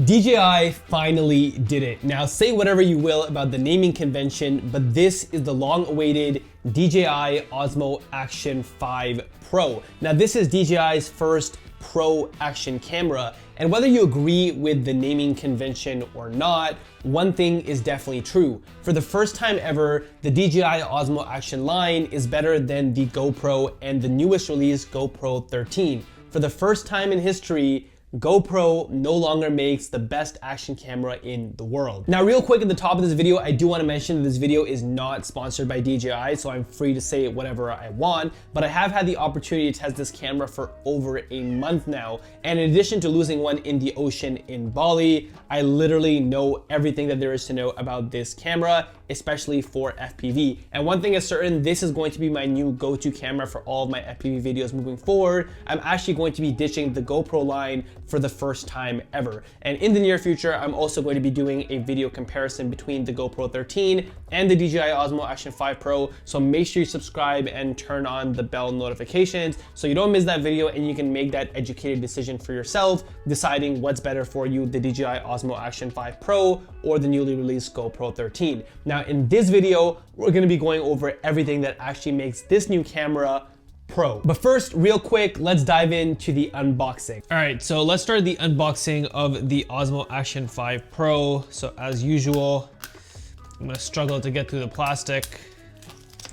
DJI finally did it. Now say whatever you will about the naming convention, but this is the long-awaited DJI Osmo Action 5 Pro. Now this is DJI's first Pro action camera, and whether you agree with the naming convention or not, one thing is definitely true. For the first time ever, the DJI Osmo Action line is better than the GoPro and the newest release GoPro 13. For the first time in history, GoPro no longer makes the best action camera in the world. Now real quick at the top of this video, I do want to mention that this video is not sponsored by DJI, so I'm free to say whatever I want, but I have had the opportunity to test this camera for over a month now, and in addition to losing one in the ocean in Bali, I literally know everything that there is to know about this camera, especially for FPV. And one thing is certain, this is going to be my new go-to camera for all of my FPV videos moving forward. I'm actually going to be ditching the GoPro line for the first time ever. And in the near future, I'm also going to be doing a video comparison between the GoPro 13 and the DJI Osmo Action 5 Pro. So make sure you subscribe and turn on the bell notifications so you don't miss that video and you can make that educated decision for yourself, deciding what's better for you, the DJI Osmo Action 5 Pro or the newly released GoPro 13. Now in this video, we're gonna be going over everything that actually makes this new camera Pro. But first, real quick, let's dive into the unboxing. All right, so let's start the unboxing of the Osmo Action 5 Pro. So as usual, I'm gonna struggle to get through the plastic.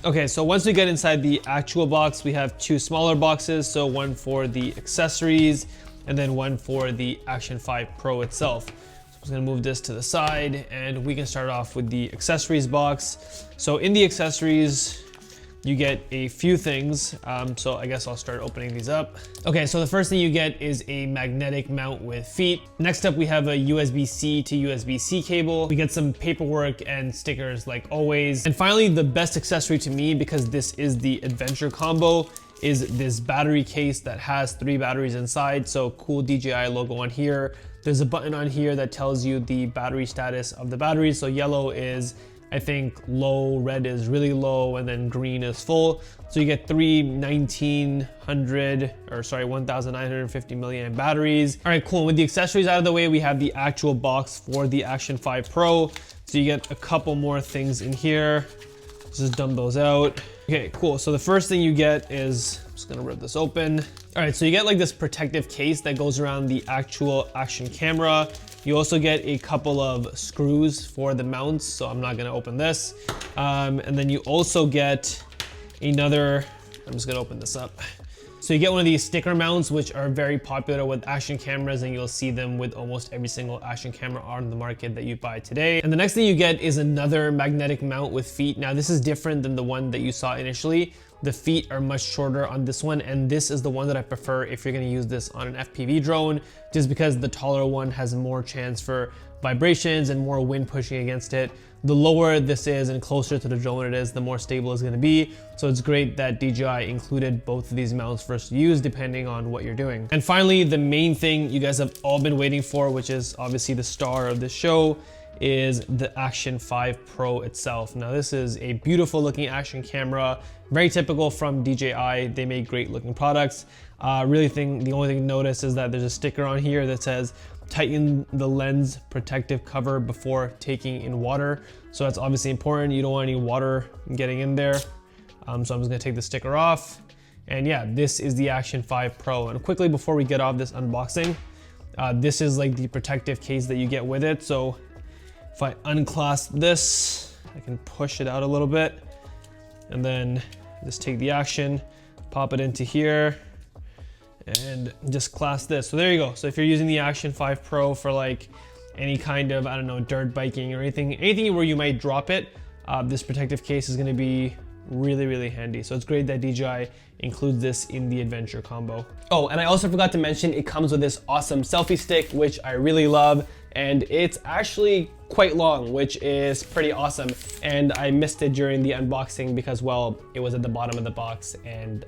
Okay, so once we get inside the actual box, we have two smaller boxes. So one for the accessories and then one for the Action 5 Pro itself. So I'm just gonna move this to the side and we can start off with the accessories box. So in the accessories, you get a few things, so I guess I'll start opening these up. Okay, so the first thing you get is a magnetic mount with feet. Next up, we have a USB-C to USB-C cable. We get some paperwork and stickers like always. And finally, the best accessory to me, because this is the adventure combo, is this battery case that has 3 batteries inside. So cool DJI logo on here. There's a button on here that tells you the battery status of the batteries. So yellow is, I think, low, red is really low, and then green is full. So you get 1,950 milliamp batteries. All right, cool. With the accessories out of the way, we have the actual box for the Action 5 Pro. So you get a couple more things in here. Let's just dump those out. Okay, cool. So the first thing you get is, I'm just gonna rip this open. All right, so you get like this protective case that goes around the actual action camera. You also get a couple of screws for the mounts, so I'm not gonna open this. And then you also get another, I'm just gonna open this up. So you get one of these sticker mounts, which are very popular with action cameras, and you'll see them with almost every single action camera on the market that you buy today. And the next thing you get is another magnetic mount with feet. Now this is different than the one that you saw initially. The feet are much shorter on this one, and this is the one that I prefer if you're gonna use this on an FPV drone, just because the taller one has more chance for vibrations and more wind pushing against it. The lower this is and closer to the drone it is, the more stable it's gonna be. So it's great that DJI included both of these mounts for us to use depending on what you're doing. And finally, the main thing you guys have all been waiting for, which is obviously the star of the show, is the Action 5 Pro itself. Now this is a beautiful looking action camera, very typical from DJI. They make great looking products. The only thing to notice is that there's a sticker on here that says tighten the lens protective cover before taking in water. So that's obviously important. You don't want any water getting in there. So I'm just gonna take the sticker off. And yeah, this is the Action 5 Pro. And quickly before we get off this unboxing, this is like the protective case that you get with it. So if I unclasp this, I can push it out a little bit and then just take the Action, pop it into here, and just clasp this. So there you go. So if you're using the Action 5 Pro for like any kind of, I don't know, dirt biking or anything where you might drop it, this protective case is gonna be really, really handy. So it's great that DJI includes this in the adventure combo. Oh, and I also forgot to mention, it comes with this awesome selfie stick, which I really love. And it's actually quite long, which is pretty awesome. And I missed it during the unboxing because, well, it was at the bottom of the box and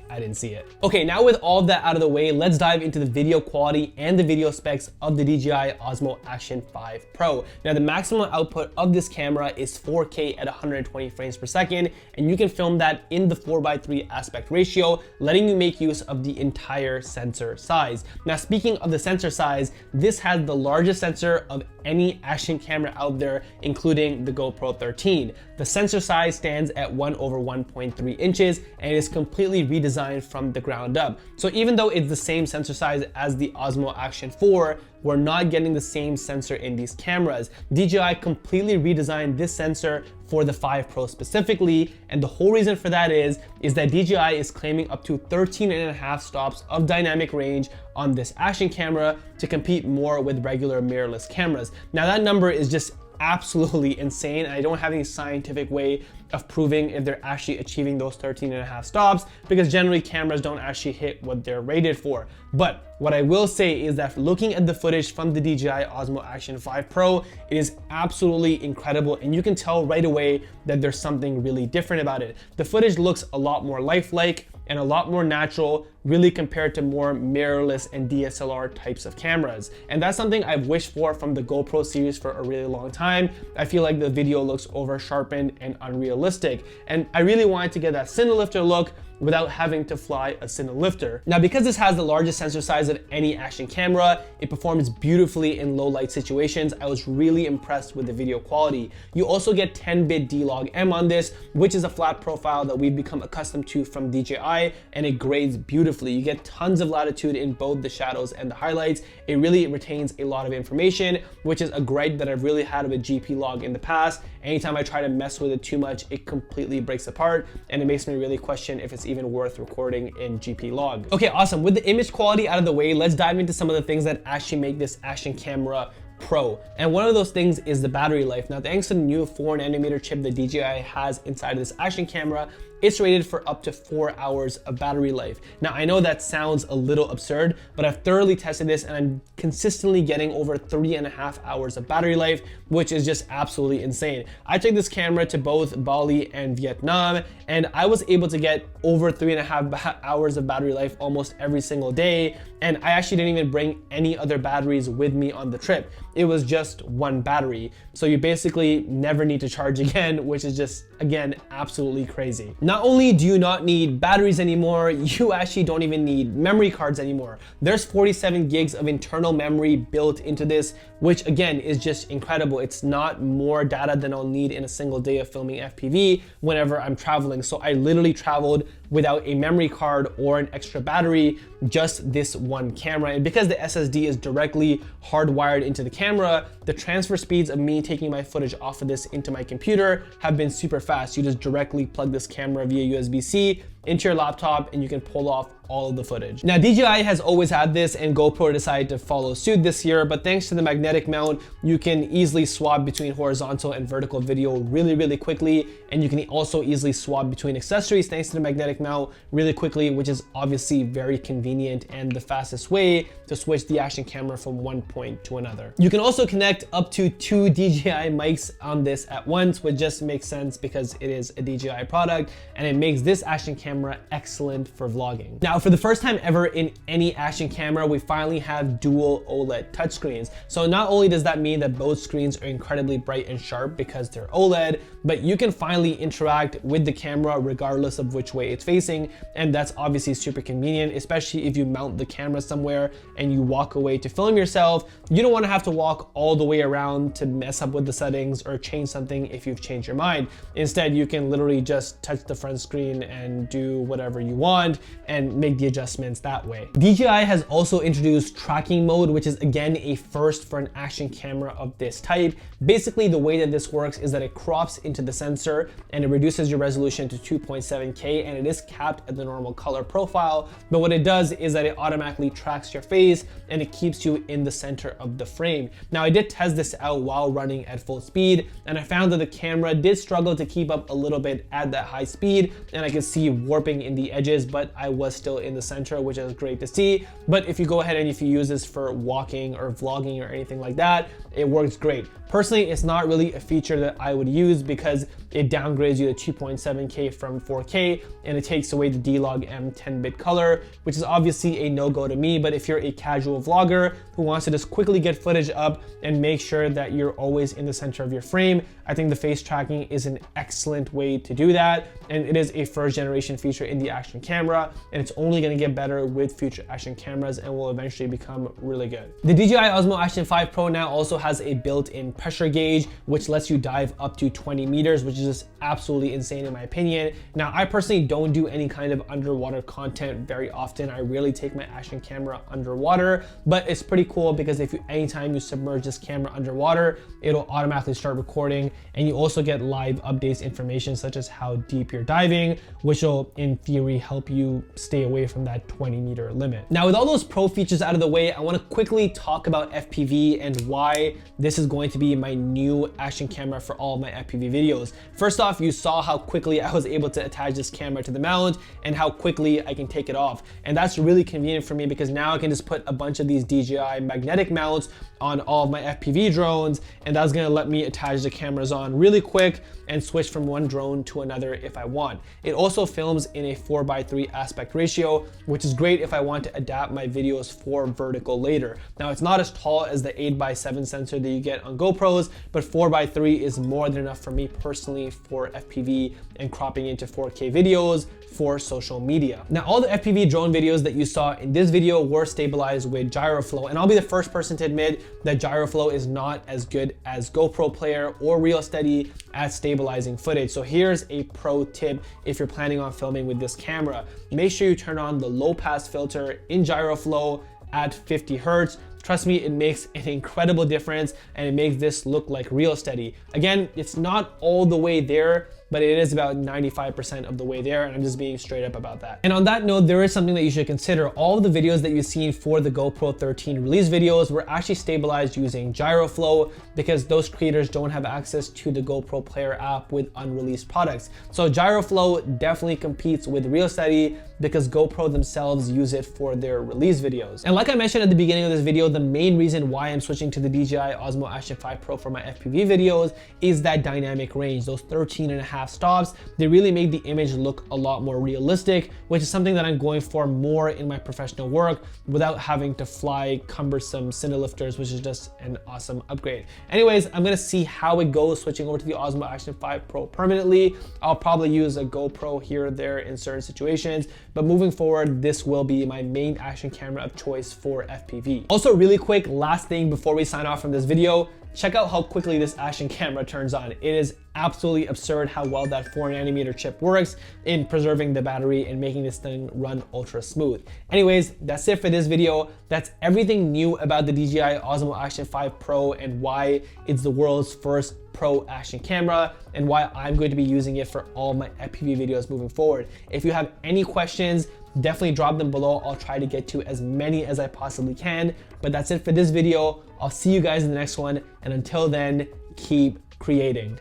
I I didn't see it. Okay, now with all of that out of the way, let's dive into the video quality and the video specs of the DJI Osmo Action 5 Pro. Now the maximum output of this camera is 4K at 120 frames per second, and you can film that in the 4:3 aspect ratio, letting you make use of the entire sensor size. Now speaking of the sensor size, this has the largest sensor of any action camera out there, including the GoPro 13. The sensor size stands at 1/1.3 inches and is completely redesigned from the ground up. So even though it's the same sensor size as the Osmo Action 4, we're not getting the same sensor in these cameras. DJI completely redesigned this sensor for the 5 Pro specifically, and the whole reason for that is that DJI is claiming up to 13.5 stops of dynamic range on this action camera to compete more with regular mirrorless cameras. Now that number is just absolutely insane, and I don't have any scientific way of proving if they're actually achieving those 13.5 stops, because generally cameras don't actually hit what they're rated for. But what I will say is that looking at the footage from the DJI Osmo Action 5 Pro, it is absolutely incredible, and you can tell right away that there's something really different about it. The footage looks a lot more lifelike and a lot more natural, really compared to more mirrorless and DSLR types of cameras. And that's something I've wished for from the GoPro series for a really long time. I feel like the video looks over sharpened and unrealistic, and I really wanted to get that Cinelifter look without having to fly a Cinelifter. Now, because this has the largest sensor size of any action camera, it performs beautifully in low light situations. I was really impressed with the video quality. You also get 10-bit D-Log-M on this, which is a flat profile that we've become accustomed to from DJI, and it grades beautifully. You get tons of latitude in both the shadows and the highlights. It really retains a lot of information, which is a gripe that I've really had with GP Log in the past. Anytime I try to mess with it too much, it completely breaks apart, and it makes me really question if it's even worth recording in GP Log. Okay, awesome. With the image quality out of the way, let's dive into some of the things that actually make this action camera Pro. And one of those things is the battery life. Now, thanks to the new 4nm chip that DJI has inside of this action camera, it's rated for up to 4 hours of battery life. Now, I know that sounds a little absurd, but I've thoroughly tested this and I'm consistently getting over 3.5 hours of battery life, which is just absolutely insane. I took this camera to both Bali and Vietnam, and I was able to get over 3.5 hours of battery life almost every single day. And I actually didn't even bring any other batteries with me on the trip. It was just one battery. So you basically never need to charge again, which is just, again, absolutely crazy. Not only do you not need batteries anymore, you actually don't even need memory cards anymore. There's 47 gigs of internal memory built into this, which again is just incredible. It's not more data than I'll need in a single day of filming FPV whenever I'm traveling. So I literally traveled without a memory card or an extra battery, just this one camera. And because the SSD is directly hardwired into the camera, the transfer speeds of me taking my footage off of this into my computer have been super fast. You just directly plug this camera via USB-C into your laptop and you can pull off all of the footage. Now, DJI has always had this, and GoPro decided to follow suit this year, but thanks to the magnetic mount, you can easily swap between horizontal and vertical video really quickly, and you can also easily swap between accessories thanks to the magnetic mount really quickly, which is obviously very convenient and the fastest way to switch the action camera from one point to another. You can also connect up to 2 DJI mics on this at once, which just makes sense because it is a DJI product, and it makes this action camera excellent for vlogging. Now, for the first time ever in any action camera, we finally have dual OLED touchscreens. So not only does that mean that both screens are incredibly bright and sharp because they're OLED, but you can finally interact with the camera regardless of which way it's facing. And that's obviously super convenient, especially if you mount the camera somewhere and you walk away to film yourself. You don't want to have to walk all the way around to mess up with the settings or change something if you've changed your mind. Instead, you can literally just touch the front screen and do whatever you want and make the adjustments that way. DJI has also introduced tracking mode, which is again a first for an action camera of this type. Basically, the way that this works is that it crops into the sensor and it reduces your resolution to 2.7K, and it is capped at the normal color profile. But what it does is that it automatically tracks your face and it keeps you in the center of the frame. Now, I did test this out while running at full speed, and I found that the camera did struggle to keep up a little bit at that high speed, and I could see warping in the edges, but I was still in the center, which is great to see. But if you go ahead and if you use this for walking or vlogging or anything like that, it works great. Personally, it's not really a feature that I would use because it downgrades you to 2.7K from 4K, and it takes away the D-Log M 10-bit color, which is obviously a no-go to me. But if you're a casual vlogger who wants to just quickly get footage up and make sure that you're always in the center of your frame, I think the face tracking is an excellent way to do that. And it is a first generation feature in the action camera, and it's only gonna get better with future action cameras and will eventually become really good. The DJI Osmo Action 5 Pro now also has a built-in pressure gauge, which lets you dive up to 20 meters, which is just absolutely insane in my opinion. Now, I personally don't do any kind of underwater content very often. I rarely take my action camera underwater, but it's pretty cool because anytime you submerge this camera underwater, it'll automatically start recording, and you also get live updates information such as how deep you're diving, which will in theory help you stay away from that 20-meter limit. Now, with all those pro features out of the way, I want to quickly talk about FPV and why this is going to be my new action camera for all of my FPV videos. First off, you saw how quickly I was able to attach this camera to the mount and how quickly I can take it off. And that's really convenient for me because now I can just put a bunch of these DJI magnetic mounts on all of my FPV drones, and that's gonna let me attach the cameras on really quick and switch from one drone to another if I want. It also films in a 4:3 aspect ratio, which is great if I want to adapt my videos for vertical later. Now, it's not as tall as the 8:7 sensor that you get on GoPros, but 4:3 is more than enough for me personally for FPV and cropping into 4K videos for social media. Now, all the FPV drone videos that you saw in this video were stabilized with GyroFlow, and I'll be the first person to admit that GyroFlow is not as good as GoPro Player or RealSteady at stabilizing footage. So here's a pro tip if you're planning on filming with this camera. Make sure you turn on the low pass filter in GyroFlow at 50 Hertz. Trust me, it makes an incredible difference and it makes this look like RealSteady. Again, it's not all the way there, but it is about 95% of the way there, and I'm just being straight up about that. And on that note, there is something that you should consider. All of the videos that you've seen for the GoPro 13 release videos were actually stabilized using GyroFlow because those creators don't have access to the GoPro Player app with unreleased products. So GyroFlow definitely competes with RealSteady because GoPro themselves use it for their release videos. And like I mentioned at the beginning of this video, the main reason why I'm switching to the DJI Osmo Action 5 Pro for my FPV videos is that dynamic range, those 13.5 stops. They really make the image look a lot more realistic, which is something that I'm going for more in my professional work without having to fly cumbersome cinelifters, which is just an awesome upgrade. Anyways, I'm gonna see how it goes switching over to the Osmo Action 5 Pro permanently. I'll probably use a GoPro here or there in certain situations, but moving forward, this will be my main action camera of choice for FPV. Also, really quick, last thing before we sign off from this video, check out how quickly this action camera turns on. It is absolutely absurd how well that 4nm chip works in preserving the battery and making this thing run ultra smooth. Anyways, that's it for this video. That's everything new about the DJI Osmo Action 5 Pro and why it's the world's first pro action camera and why I'm going to be using it for all my FPV videos moving forward. If you have any questions, definitely drop them below. I'll try to get to as many as I possibly can. But that's it for this video. I'll see you guys in the next one. And until then, keep creating.